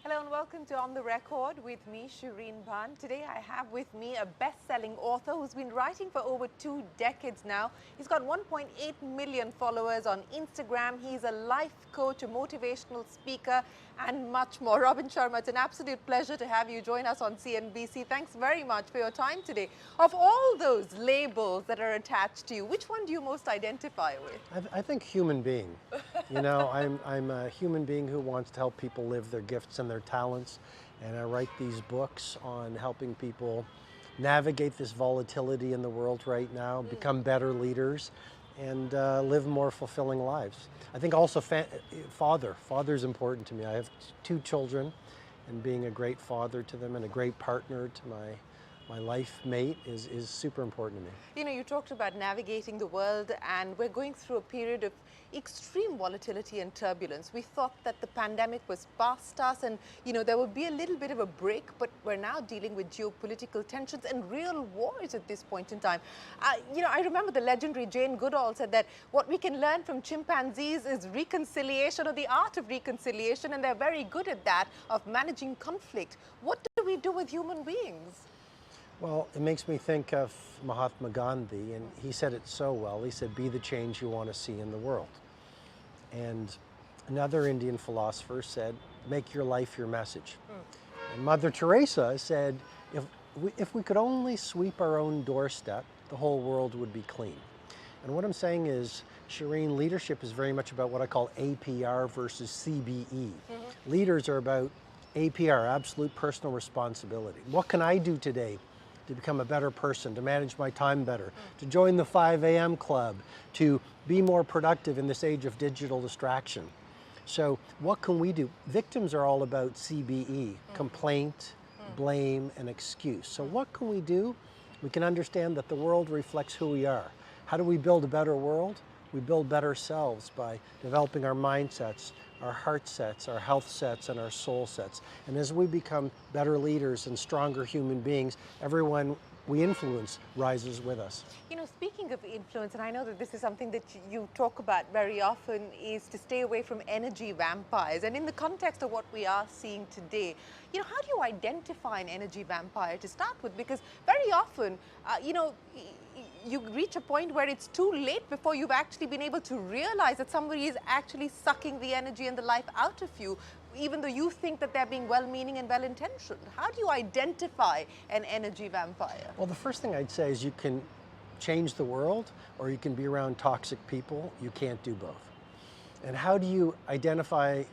Hello and welcome to On the Record with me, Shereen Bhan. Today I have with me a best-selling author who's been writing for over 2 decades now. He's got 1.8 million followers on Instagram. He's a life coach, a motivational speaker, and much more. Robin Sharma, it's an absolute pleasure to have you join us on CNBC. Thanks very much for your time today. Of all those labels that are attached to you, which one do you most identify with? I think human being. You know, I'm a human being who wants to help people live their gifts and their talents, and I write these books on helping people navigate this volatility in the world right now, become better leaders, and live more fulfilling lives. I think also father's important to me. I have 2 children, and being a great father to them and a great partner to my life mate is super important to me. You know, you talked about navigating the world, and we're going through a period of extreme volatility and turbulence. We thought that the pandemic was past us and, you know, there would be a little bit of a break, but we're now dealing with geopolitical tensions and real wars at this point in time. You know, I remember the legendary Jane Goodall said that what we can learn from chimpanzees is reconciliation, or the art of reconciliation, and they're very good at that, of managing conflict. What do we do with human beings? Well, it makes me think of Mahatma Gandhi, and he said it so well. He said, "Be the change you want to see in the world." And another Indian philosopher said, "Make your life your message." And Mother Teresa said, if we could only sweep our own doorstep, the whole world would be clean. And what I'm saying is, Shereen, leadership is very much about what I call APR versus CBE. Leaders are about APR, absolute personal responsibility. What can I do today to become a better person, to manage my time better, to join the 5 a.m. club, to be more productive in this age of digital distraction? So what can we do? Victims are all about CBE, complaint, blame, and excuse. So what can we do? We can understand that the world reflects who we are. How do we build a better world? We build better selves by developing our mindsets, our heart sets, our health sets, and our soul sets. And as we become better leaders and stronger human beings, everyone we influence rises with us. You know, speaking of influence, and I know that this is something that you talk about very often, is to stay away from energy vampires. And in the context of what we are seeing today, you know, how do you identify an energy vampire to start with? Because very often, you know, you reach a point where it's too late before you've actually been able to realize that somebody is actually sucking the energy and the life out of you, even though you think that they're being well-meaning and well-intentioned. How do you identify an energy vampire? Well, the first thing I'd say is you can change the world, or you can be around toxic people. You can't do both. And how do you identify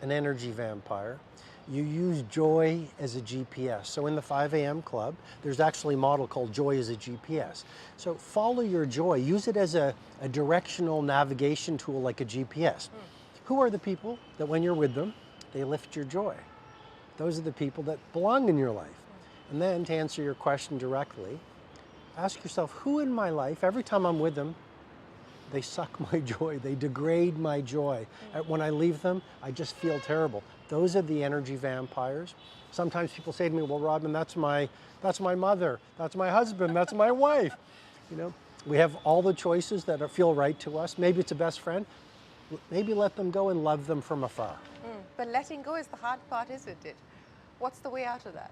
an energy vampire? You use joy as a GPS. So in the 5 a.m. club, there's actually a model called Joy as a GPS. So follow your joy. Use it as a directional navigation tool like a GPS. Who are the people that when you're with them, they lift your joy? Those are the people that belong in your life. And then to answer your question directly, ask yourself, who in my life, every time I'm with them, they suck my joy, they degrade my joy. When I leave them, I just feel terrible. Those are the energy vampires. Sometimes people say to me, well, Robin, that's my mother, that's my husband, that's my wife. You know, we have all the choices that feel right to us. Maybe it's a best friend. Maybe let them go and love them from afar. But letting go is the hard part, isn't it? What's the way out of that?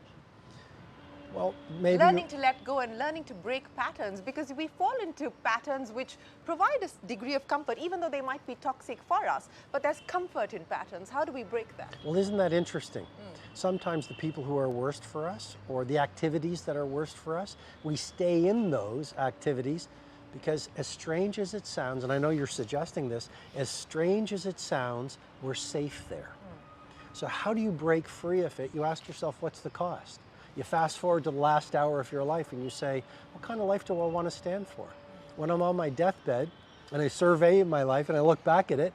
Well, maybe learning to let go and learning to break patterns, because we fall into patterns which provide a degree of comfort, even though they might be toxic for us. But there's comfort in patterns. How do we break that? Well, isn't that interesting? Sometimes the people who are worst for us, or the activities that are worst for us, we stay in those activities because, as strange as it sounds, and I know you're suggesting this, as strange as it sounds, we're safe there. So how do you break free of it? You ask yourself, what's the cost? You fast forward to the last hour of your life and you say, what kind of life do I want to stand for? When I'm on my deathbed and I survey my life and I look back at it,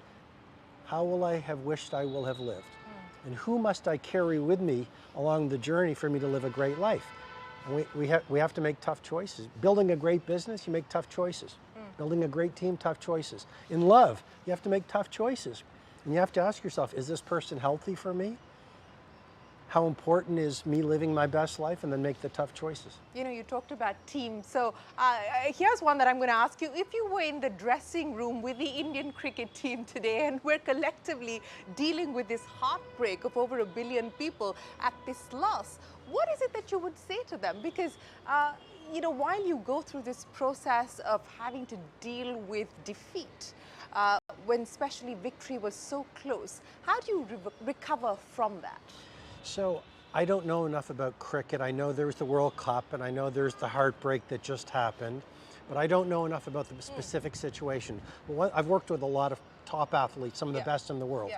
how will I have wished I will have lived? And who must I carry with me along the journey for me to live a great life? And we have to make tough choices. Building a great business, you make tough choices. Building a great team, tough choices. In love, you have to make tough choices. And you have to ask yourself, is this person healthy for me? how important is me living my best life and then make the tough choices. You know, you talked about teams. So here's one that I'm going to ask you. If you were in the dressing room with the Indian cricket team today and we're collectively dealing with this heartbreak of over 1 billion people at this loss, what is it that you would say to them? Because, you know, while you go through this process of having to deal with defeat, when especially victory was so close, how do you recover from that? So I don't know enough about cricket. I know there's the World Cup and I know there's the heartbreak that just happened, but I don't know enough about the specific situation. Well, I've worked with a lot of top athletes, some of the best in the world.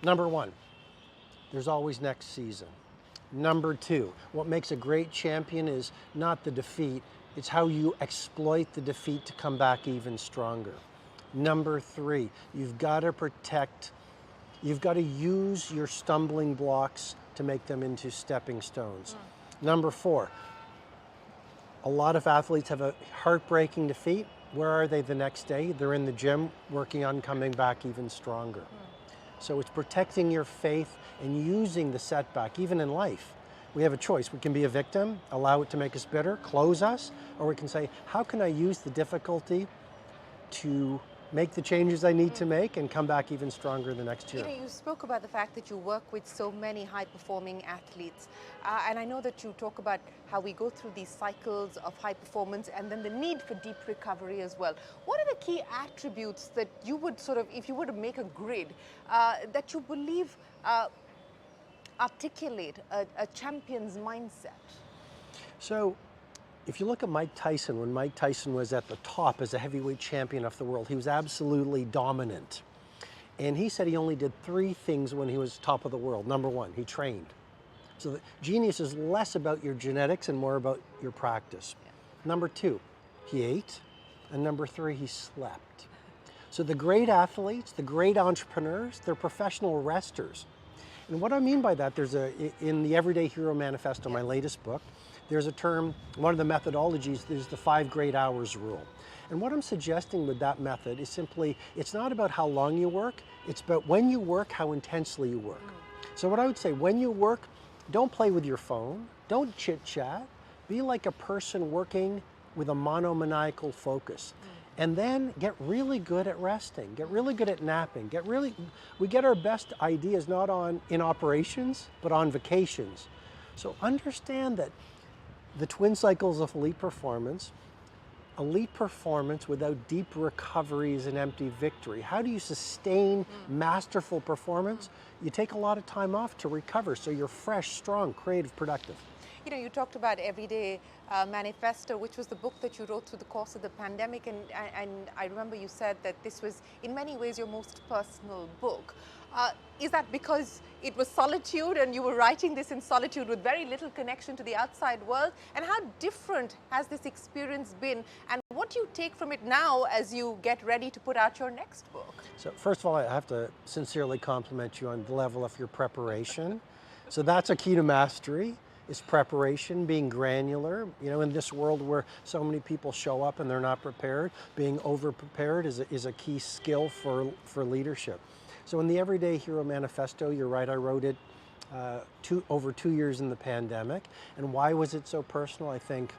Number one, there's always next season. Number two, what makes a great champion is not the defeat, it's how you exploit the defeat to come back even stronger. Number three, you've got to protect, you've got to use your stumbling blocks to make them into stepping stones. Number four, a lot of athletes have a heartbreaking defeat. Where are they the next day? They're in the gym working on coming back even stronger. So it's protecting your faith and using the setback, even in life. We have a choice. We can be a victim, allow it to make us bitter, close us, or we can say, how can I use the difficulty to make the changes I need to make and come back even stronger the next year. You know, you spoke about the fact that you work with so many high-performing athletes. And I know that you talk about how we go through these cycles of high performance and then the need for deep recovery as well. What are the key attributes that you would sort of, if you were to make a grid, that you believe articulate a champion's mindset? So, if you look at Mike Tyson, when Mike Tyson was at the top as a heavyweight champion of the world, he was absolutely dominant. And he said he only did 3 things when he was top of the world. Number one, he trained. So the genius is less about your genetics and more about your practice. Number 2, he ate. And number 3, he slept. So the great athletes, the great entrepreneurs, they're professional resters. And what I mean by that, in the Everyday Hero Manifesto, my latest book, there's a term, one of the methodologies is the 5 great hours rule. And what I'm suggesting with that method is simply, it's not about how long you work, it's about when you work, how intensely you work. So what I would say, when you work, don't play with your phone, don't chit chat, be like a person working with a monomaniacal focus. And then get really good at resting, get really good at napping, we get our best ideas not in operations, but on vacations. So understand that the twin cycles of elite performance without deep recovery is an empty victory. How do you sustain masterful performance? You take a lot of time off to recover so you're fresh, strong, creative, productive. You know, you talked about Everyday Manifesto, which was the book that you wrote through the course of the pandemic, and I remember you said that this was in many ways your most personal book. Is that because it was solitude and you were writing this in solitude with very little connection to the outside world? And how different has this experience been? And what do you take from it now as you get ready to put out your next book? So first of all, I have to sincerely compliment you on the level of your preparation. So that's a key to mastery, is preparation, being granular. You know, in this world where so many people show up and they're not prepared, being over-prepared is a key skill for leadership. So in the Everyday Hero Manifesto, you're right, I wrote it over 2 years in the pandemic. And why was it so personal? I think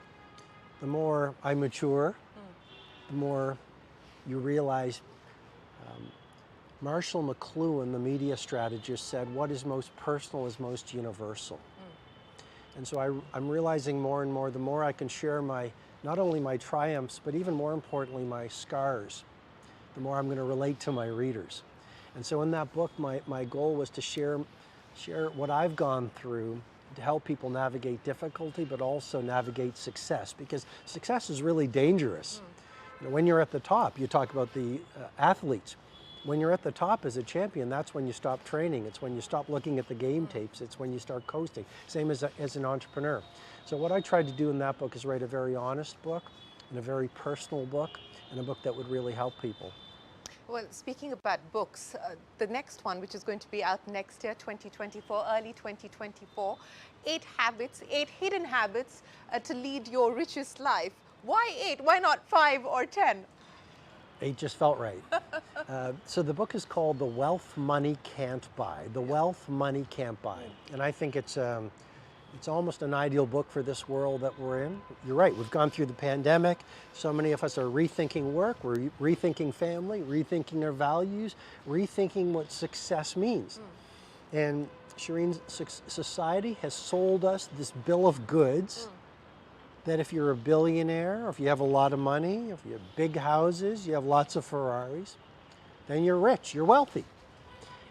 the more I mature, the more you realize Marshall McLuhan, the media strategist, said, what is most personal is most universal. And so I'm realizing more and more, the more I can share not only my triumphs, but even more importantly, my scars, the more I'm going to relate to my readers. And so in that book, my goal was to share what I've gone through to help people navigate difficulty, but also navigate success, because success is really dangerous. You know, when you're at the top, you talk about the athletes. When you're at the top as a champion, that's when you stop training. It's when you stop looking at the game tapes. It's when you start coasting. Same as an entrepreneur. So what I tried to do in that book is write a very honest book and a very personal book and a book that would really help people. Well, speaking about books, the next one, which is going to be out next year, 2024, early 2024, 8 hidden habits to lead your richest life. Why 8? Why not 5 or 10? It just felt right. So the book is called The Wealth Money Can't Buy. The Wealth Money Can't Buy. And I think it's almost an ideal book for this world that we're in. You're right, we've gone through the pandemic. So many of us are rethinking work, we're rethinking family, rethinking our values, rethinking what success means. And Shereen, society has sold us this bill of goods that if you're a billionaire, or if you have a lot of money, if you have big houses, you have lots of Ferraris, then you're rich, you're wealthy.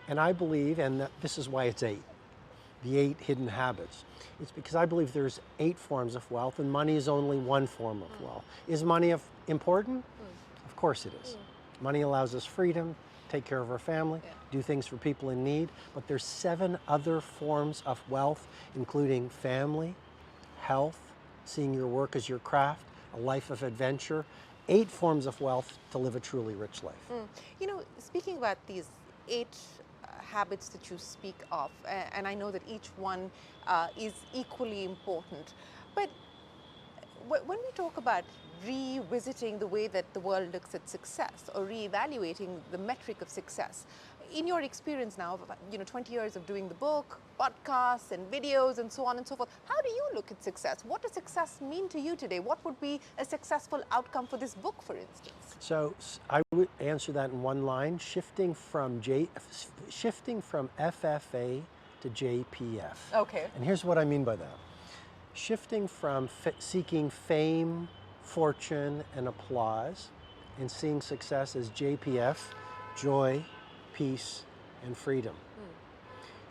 And I believe, and this is why it's 8, the 8 hidden habits. It's because I believe there's 8 forms of wealth, and money is only one form of wealth. Is money important? Of course it is. Money allows us freedom, take care of our family, do things for people in need, but there's 7 other forms of wealth, including family, health, seeing your work as your craft, a life of adventure, 8 forms of wealth to live a truly rich life. You know, speaking about these 8 habits that you speak of, and I know that each one is equally important, but when we talk about revisiting the way that the world looks at success or reevaluating the metric of success, in your experience now, 20 years of doing the book, podcasts and videos and so on and so forth, how do you look at success? What does success mean to you today? What would be a successful outcome for this book, for instance? So I would answer that in one line, shifting from FFA to JPF. Okay. And here's what I mean by that. Shifting from seeking fame, fortune, and applause, and seeing success as JPF, joy, peace, and freedom.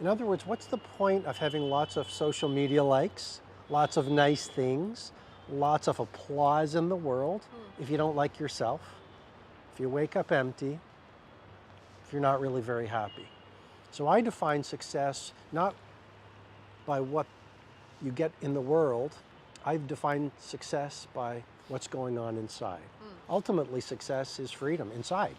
In other words, what's the point of having lots of social media likes, lots of nice things, lots of applause in the world if you don't like yourself, if you wake up empty, if you're not really very happy? So I define success not by what you get in the world. I've defined success by what's going on inside. Ultimately, success is freedom inside.